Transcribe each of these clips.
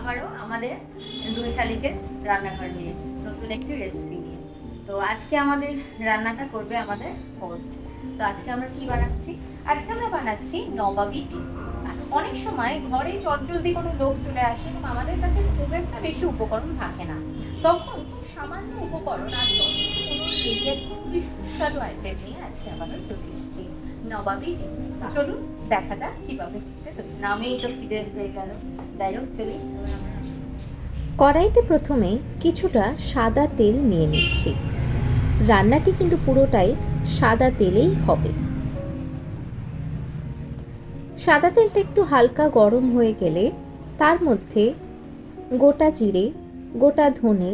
আবারও আমাদের দুই শালিকের রান্নাঘর নিয়ে নতুন একটি রেসিপি নিয়ে। তো আজকে আমাদের রান্নাটা করবে আমাদের হোস্ট। তো আজকে আমরা কি বানাচ্ছি? আজকে আমরা বানাচ্ছি নবাবী ডিম। অনেক সময় ঘরে চটজলদি কোনো লোক চলে আসে এবং আমাদের কাছে খুব একটা বেশি উপকরণ থাকে না, তখন খুব সামান্য উপকরণ আর খুবই সুস্বাদু আইটেম নিয়ে আজকে আমাদের চলে এসেছি নবাবী ডিম। চলুন দেখা যাক কিভাবে হচ্ছে। নামেই তো ফিরে হয়ে গেল। যাই হোক চলি। কড়াইতে প্রথমে কিছুটা সাদা তেল নিয়ে নিচ্ছি। রান্নাটি কিন্তু পুরোটাই সাদা তেলেই হবে। সাদা তেলটা একটু হালকা গরম হয়ে গেলে তার মধ্যে গোটা জিরে, গোটা ধনে,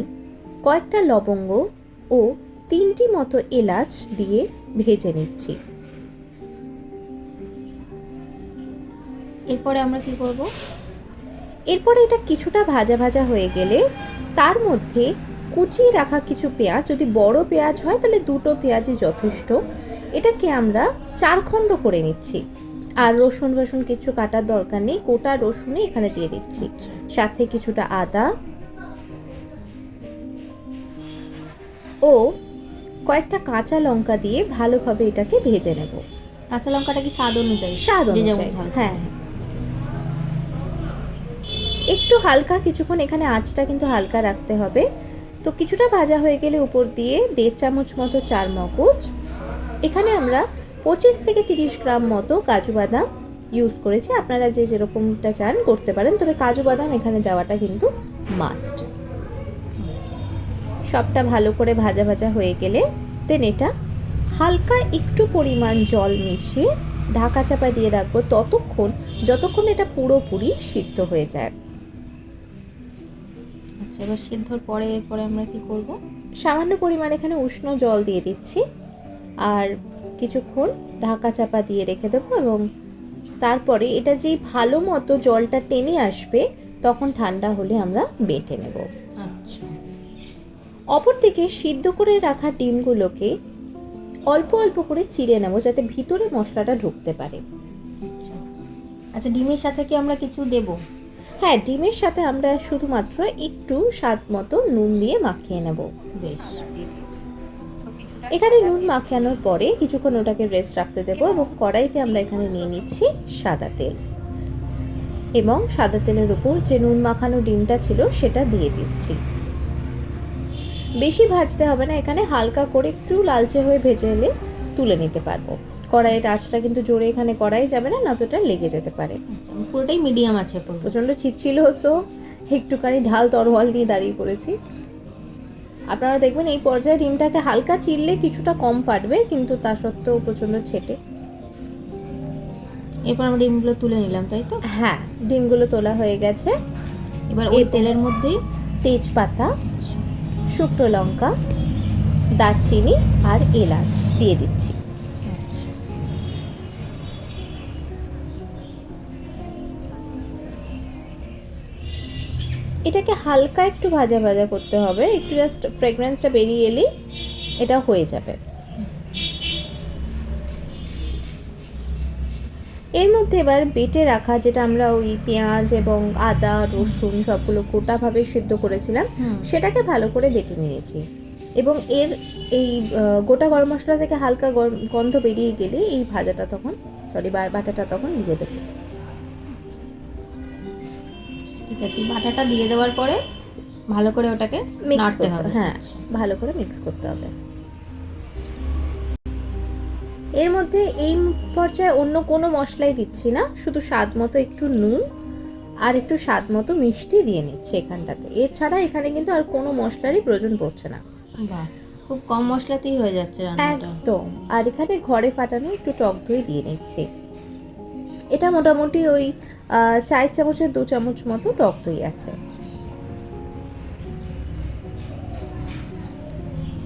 কয়েকটা লবঙ্গ ও 3টি মতো এলাচ দিয়ে ভেজে নিচ্ছি। এরপরে আমরা কি করব? এরপরে এটা কিছুটা ভাজা ভাজা হয়ে গেলে তার মধ্যে কুচিয়ে রাখা কিছু পেঁয়াজ, যদি বড় পেঁয়াজ হয় তাহলে 2টো পেঁয়াজই যথেষ্ট, এটাকে আমরা 4 খণ্ড করে নিচ্ছি। আর রসুন কিছু কাটার দরকার নেই, গোটা রসুনই এখানে দিয়ে দিচ্ছি, সাথে কিছুটা আদা ও কয়েকটা কাঁচা লঙ্কা দিয়ে ভালোভাবে এটাকে ভেজে নেব। কাঁচা লঙ্কাটা কি স্বাদ অনুযায়ী? স্বাদ অনুযায়ী, হ্যাঁ। একটু হালকা কিছুক্ষণ এখানে আঁচটা কিন্তু হালকা রাখতে হবে। তো কিছুটা ভাজা হয়ে গেলে উপর দিয়ে 1.5 চামচ মতো চারমগজ, এখানে আমরা 25 থেকে 30 গ্রাম মতো কাজু বাদাম ইউজ করেছি। আপনারা যে যেরকমটা চান করতে পারেন, তবে কাজু বাদাম এখানে দেওয়াটা কিন্তু মাস্ট। সবটা ভালো করে ভাজা ভাজা হয়ে গেলে দেন এটা হালকা একটু পরিমাণ জল মিশিয়ে ঢাকা চাপা দিয়ে রাখবো যতক্ষণ এটা পুরোপুরি সিদ্ধ হয়ে যায়। আচ্ছা, এবার সিদ্ধর পরে এরপরে আমরা কি করব? সামান্য পরিমাণ এখানে উষ্ণ জল দিয়ে দিচ্ছি আর কিছুক্ষণ ঢাকা চাপা দিয়ে রেখে দেবো, এবং তারপরে এটা যেই ভালো মতো জলটা টেনে আসবে তখন ঠান্ডা হলে আমরা বেটে নেব। আচ্ছা, অপরদিকে সিদ্ধ করে রাখা ডিমগুলোকে অল্প অল্প করে চিড়ে নেব যাতে ভিতরে মশলাটা ঢুকতে পারে। আচ্ছা, ডিমের সাথে কি আমরা কিছু দেব? হ্যাঁ, ডিমের সাথে আমরা শুধুমাত্র একটু স্বাদ মতো নুন দিয়ে মাখিয়ে নেব। বেশ, এখানে নুন মাখানোর পরে কিছুক্ষণ ওটাকে রেস্ট রাখতে দেব, এবং কড়াইতে আমরা এখানে নিয়ে নিচ্ছি সাদা তেল, এবং সাদা তেলের উপর যে নুন মাখানো ডিমটা ছিল সেটা দিয়ে দিচ্ছি। বেশি ভাজতে হবে না, এখানে হালকা করে একটু লালচে হয়ে ভেজে এলে তুলে নিতে পারবো। কড়াইয়ের আঁচটা কিন্তু জোরে এখানে কড়াই যাবে না, নতটা লেগে যেতে পারে। পুরোটাই মিডিয়াম আছে। প্রচণ্ড ছিটছিল, সো একটুখানি ঢাল তরোয়াল নিয়ে দাঁড়িয়ে পড়েছি। আপনারা দেখবেন এই পর্যায়ে ডিমটাকে হালকা চিড়লে কিছুটা কম ফাটবে, কিন্তু তা সত্ত্বেও প্রচণ্ড ছেটে। এরপর আমরা ডিমগুলো তুলে নিলাম, তাই তো? হ্যাঁ, ডিমগুলো তোলা হয়ে গেছে। এবার ওই তেলের মধ্যেই তেজপাতা, শুকনো লঙ্কা, দারচিনি আর এলাচ দিয়ে দিচ্ছি। এটাকে হালকা একটু ভাজা ভাজা করতে হবে, একটু জাস্ট ফ্রেগরেন্সটা বেরিয়ে এলেই এটা হয়ে যাবে। এর মধ্যে এবার বেটে রাখা, যেটা আমরা ওই পেঁয়াজ এবং আদা রসুন সবগুলো গোটাভাবে সিদ্ধ করেছিলাম, সেটাকে ভালো করে বেটে নিয়েছি, এবং এর এই গোটা গরম মশলা থেকে হালকা গন্ধ বেরিয়ে গেলে এই বাটাটা তখন দিয়ে দেবো। ঠিক আছে, বাটাটা দিয়ে দেওয়ার পরে ভালো করে ওটাকে নাড়তে হবে। হ্যাঁ, ভালো করে মিক্স করতে হবে। এর মধ্যে এই পর্যায়ে অন্য কোনো মশলাই দিচ্ছি না, শুধু স্বাদ মতো একটু নুন আর একটু স্বাদ মতো মিষ্টি দিয়ে নিচ্ছি এখানটাতে। এছাড়া এখানে কিন্তু আর কোনো মশলারই প্রয়োজন পড়ছে না। বাহ, খুব কম মশলাতেই হয়ে যাচ্ছে রান্নাটা একদম। আর এখানে ঘরে ফাটানো একটু টক দই দিয়ে নিচ্ছি। এটা মোটামুটি ওই 4 চামচের 2 চামচ মতো টক দই আছে,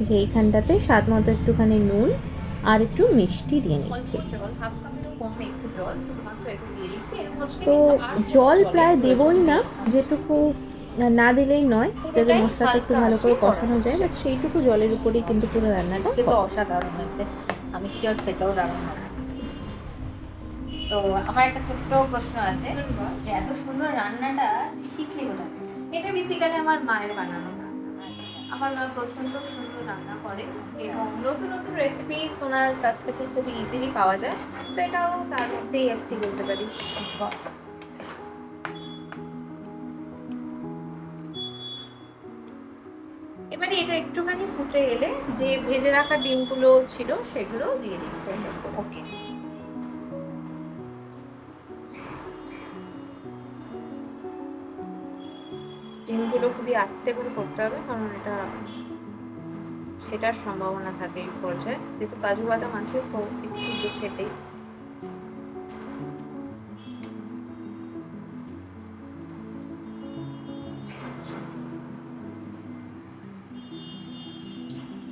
যে এইখানটাতে স্বাদ মতো একটুখানি নুন আর একটু মিষ্টি দিয়ে নিচ্ছি। তো জল প্রায় দেবই না, যেটুকু না দিলেই নয়, যাতে মশলাটা একটু ভালো করে কষানো যায়, বাট সেইটুকু জলের উপরেই কিন্তু পুরো রান্নাটা অসাধারণ হয়েছে। আমি শিওর খেতেও দারুণ হবে। তো আমার একটা ছোট্ট প্রশ্ন আছে, যে এত সুন্দর রান্নাটা শিখলি কোথায়? এটা বেসিক্যালি আমার মায়ের বানানো রান্না। আমার মা প্রচন্ড সুন্দর রান্না করে এবং নতুন নতুন রেসিপি ওনার কাছ থেকে খুব ইজিলি পাওয়া যায়, তো এটাও তার মধ্যেই একটি বলতে পারি। এবারে এটা একটুখানি ফুটে এলে যে ভেজে রাখা ডিমগুলো ছিল সেগুলো দিয়ে দিচ্ছে। ওকে, ডিমগুলো খুবই আস্তে করে করতে হবে, কারণ এটা সেটার সম্ভাবনা থাকে এই পর্যায়ে, যেহেতু কাজু বাদাম আছে, সো একটু ছেটেই।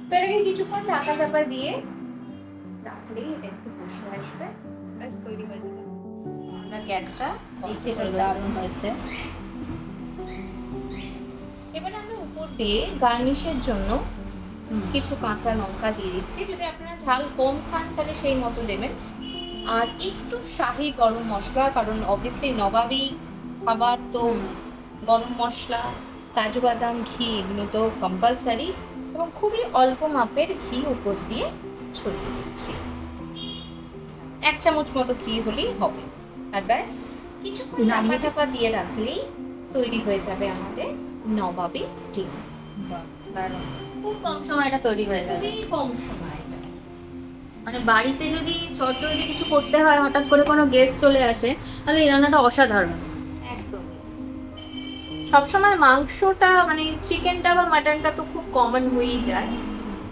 তো এটাকে কিছুক্ষণ ঢাকা চাপা দিয়ে রাখলেই এটা একটু বসে আসবে, ব্যাস তৈরি হয়ে যাবে। আমরা গ্যাসটা দেখতে তো দারুণ হয়েছে। এবারে আমরা উপর দিয়ে গার্নিশের জন্য কিছু কাঁচা লঙ্কা দিয়ে দিচ্ছি। যদি আপনারা ঝাল কম খান তাহলে সেই মতো দেবেন। আর একটু শাহি গরম মশলা, কারণ অবভিয়াসলি নবাবি খাবার তো গরম মশলা, কাজু বাদাম, ঘি এগুলো তো কম্পালসারি, এবং খুবই অল্প মাপের ঘি উপর দিয়ে ছড়িয়ে দিচ্ছি। 1 চামচ মতো ঘি হলেই হবে। আর ব্যাস কিছুক্ষণ নাড়িয়ে চাপা দিয়ে রাখলেই তৈরি হয়ে যাবে আমাদের নবাবি ডিম। দারুণ, খুব কম সময় এটা তৈরি হয়ে যাবে। খুবই কম সময়। মানে বাড়িতে যদি চটজলদি কিছু করতে হয়, হঠাৎ করে কোনো গেস্ট চলে আসে, তাহলে এই রান্নাটা অসাধারণ। একদমই। সবসময় মাংসটা মানে চিকেনটা বা মাটনটা তো খুব কমন হয়েই যায়,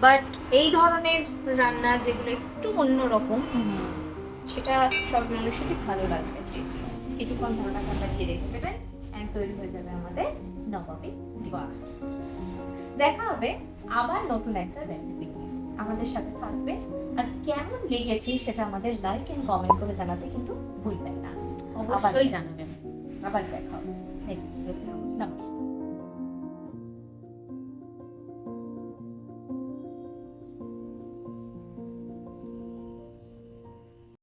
বাট এই ধরনের রান্না যেগুলো একটু অন্যরকম, সেটা সব মানুষেরই ভালো লাগবে। টেস্ট কিছুক্ষণ ঢাকা চাপা দিয়ে রেখে দেবেন, and তৈরি হয়ে যাবে আমাদের নবাবি ডিম। দেখা হবে আবার নতুন একটা রেসিপি নিয়ে। আমাদের সাথে থাকবে, আর কেমন লেগেছে সেটা আমাদের লাইক এন্ড কমেন্ট করে জানাতে কিন্তু ভুলবেন না। অবশ্যই জানাবেন। আবার দেখা হবে। নমস্কার।